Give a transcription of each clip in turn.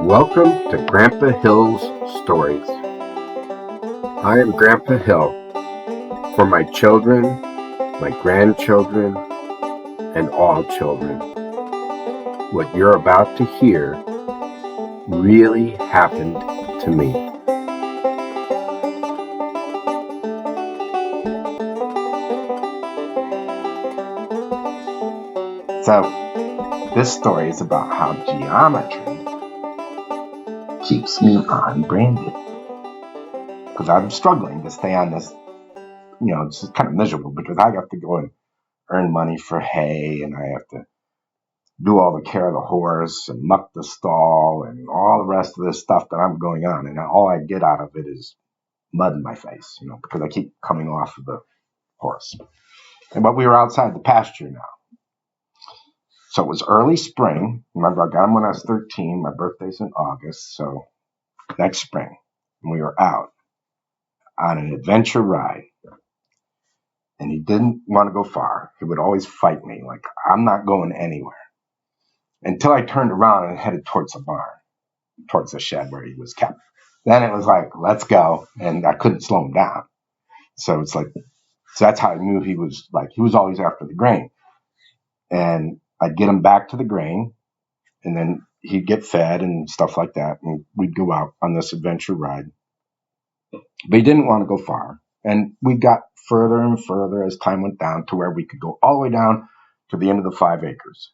Welcome to Grandpa Hill's Stories. I am Grandpa Hill. For my children, my grandchildren, and all children, what you're about to hear really happened to me. So, this story is about how geometry keeps me on Brandy. Because I'm struggling to stay on this, it's just kind of miserable because I have to go and earn money for hay and I have to do all the care of the horse and muck the stall and all the rest of this stuff that I'm going on. And all I get out of it is mud in my face, because I keep coming off of the horse. But we were outside the pasture now. So it was early spring. Remember, I got him when I was 13. My birthday's in August. So next spring, we were out on an adventure ride. And he didn't want to go far. He would always fight me, like, I'm not going anywhere. Until I turned around and headed towards the barn, towards the shed where he was kept. Then it was like, let's go. And I couldn't slow him down. So it's like, so that's how I knew he was always after the grain. And I'd get him back to the grain. And then he'd get fed and stuff like that. And we'd go out on this adventure ride. But he didn't want to go far. And we got further and further as time went down to where we could go all the way down to the end of the 5 acres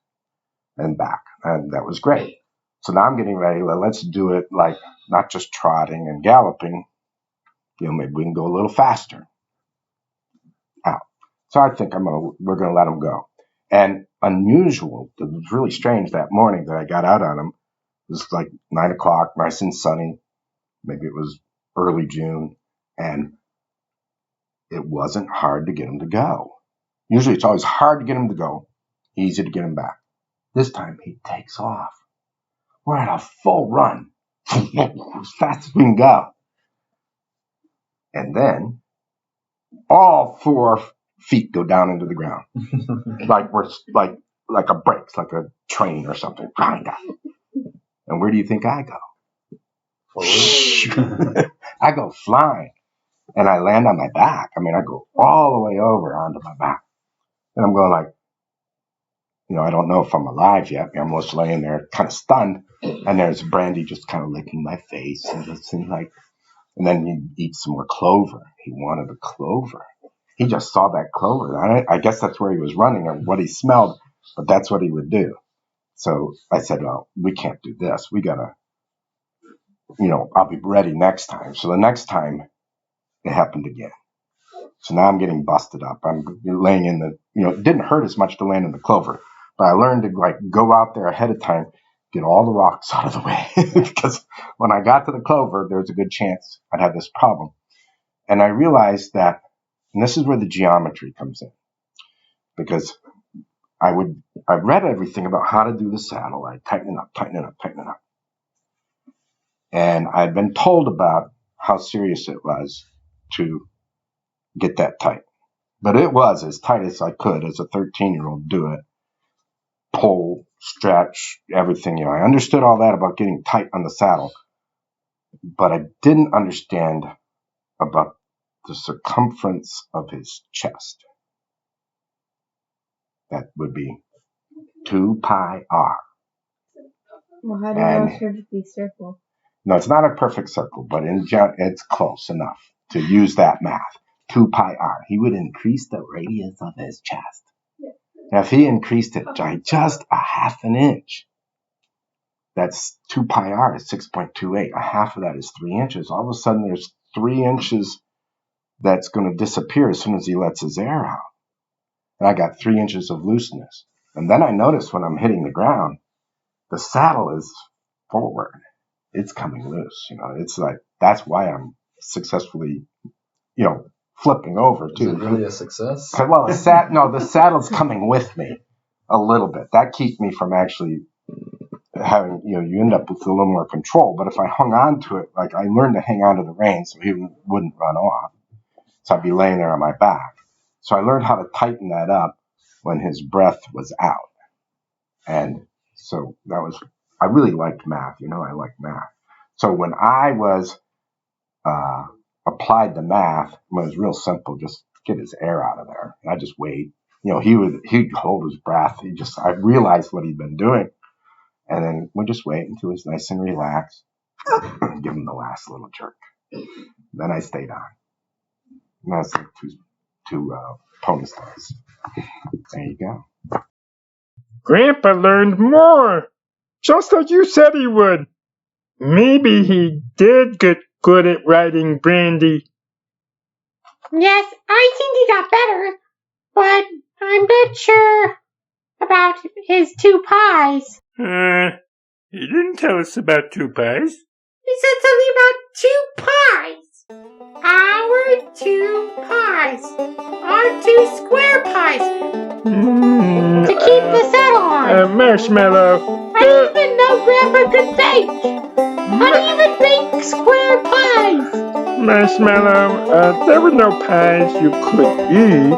and back. And that was great. So now I'm getting ready. Let's do it like not just trotting and galloping. Maybe we can go a little faster out. So I think we're going to let him go. And unusual, it was really strange that morning that I got out on him. It was like 9 o'clock, nice and sunny. Maybe it was early June. And it wasn't hard to get him to go. Usually it's always hard to get him to go, easy to get him back. This time he takes off. We're at a full run, as fast as we can go. And then all 4 feet go down into the ground, like we're like a brakes, like a train or something. And where do you think I go? I go flying. And I land on my back. I go all the way over onto my back. And I'm going like, I don't know if I'm alive yet. I'm just laying there kind of stunned. And there's Brandy just kind of licking my face. And it seemed like, and then he eats some more clover. He wanted a clover. He just saw that clover. I guess that's where he was running or what he smelled, but that's what he would do. So I said, well, we can't do this. We got to, I'll be ready next time. So the next time, it happened again. So now I'm getting busted up. I'm laying in it didn't hurt as much to land in the clover, but I learned to go out there ahead of time, get all the rocks out of the way because when I got to the clover, there was a good chance I'd have this problem. And I realized that, and this is where the geometry comes in, because I read everything about how to do the saddle. I tighten it up. And I'd been told about how serious it was to get that tight. But it was as tight as I could as a 13-year-old do it. Pull, stretch, everything. I understood all that about getting tight on the saddle. But I didn't understand about the circumference of his chest. That would be 2 pi r. Well, how do you know it's perfectly circle? No, it's not a perfect circle, but it's close enough to use that math. 2 pi r. He would increase the radius of his chest. Yeah. Now, if he increased it by just a half an inch, that's 2 pi r is 6.28. A half of that is 3 inches. All of a sudden, there's 3 inches that's going to disappear as soon as he lets his air out. And I got 3 inches of looseness. And then I noticed when I'm hitting the ground, the saddle is forward. It's coming loose. It's like, that's why I'm successfully, flipping over too. Is it really a success? Well, the saddle's coming with me a little bit. That keeps me from actually having, you end up with a little more control. But if I hung on to it, like I learned to hang on to the reins so he wouldn't run off. So I'd be laying there on my back. So I learned how to tighten that up when his breath was out. And so that was I really liked math. I like math. So when I was applied the math, it was real simple. Just get his air out of there. And I just wait. He'd hold his breath. I realized what he'd been doing. And then we just wait until he's nice and relaxed. Give him the last little jerk. Then I stayed on. And that's like two pony stories. There you go. Grandpa learned more, just like you said he would. Maybe he did get good at riding Brandy. Yes, I think he got better, but I'm not sure about his 2 pies. He didn't tell us about 2 pies. He said something about 2 pies. Our 2 pies. Our 2 square pies. To keep the settle on. Marshmallow. I didn't even know Grandpa could bake. How do you even bake square pies? Marshmallow, there were no pies you could eat.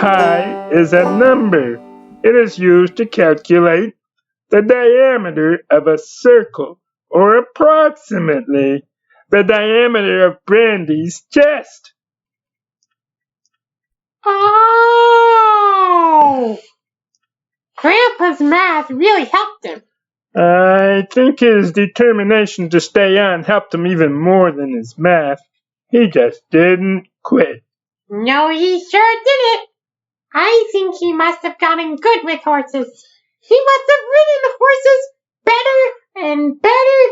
Pi is a number. It is used to calculate the diameter of a circle, or approximately the diameter of Brandy's chest. Oh! Grandpa's math really helped him. I think his determination to stay on helped him even more than his math. He just didn't quit. No, he sure didn't. I think he must have gotten good with horses. He must have ridden horses better and better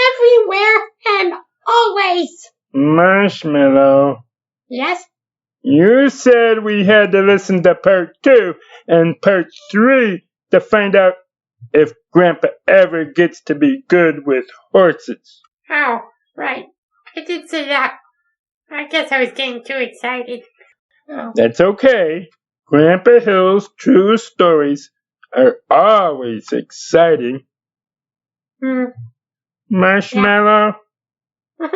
everywhere and always. Marshmallow. Yes? You said we had to listen to part 2 and part 3 to find out if Grandpa ever gets to be good with horses. Oh, right. I did say that. I guess I was getting too excited. Oh. That's okay. Grandpa Hill's true stories are always exciting. Marshmallow? Yeah.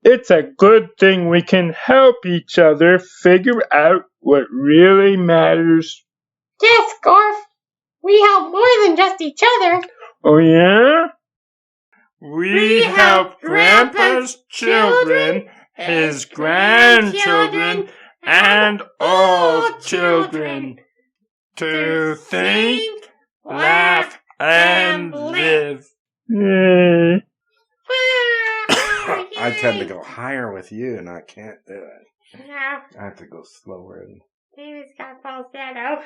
It's a good thing we can help each other figure out what really matters. Yes, Garf. We help more than just each other. Oh, yeah? We help Grandpa's children, his grandchildren, and all children to think, laugh, and live. Yay. I tend to go higher with you, and I can't do it. No. I have to go slower. He was got falsetto.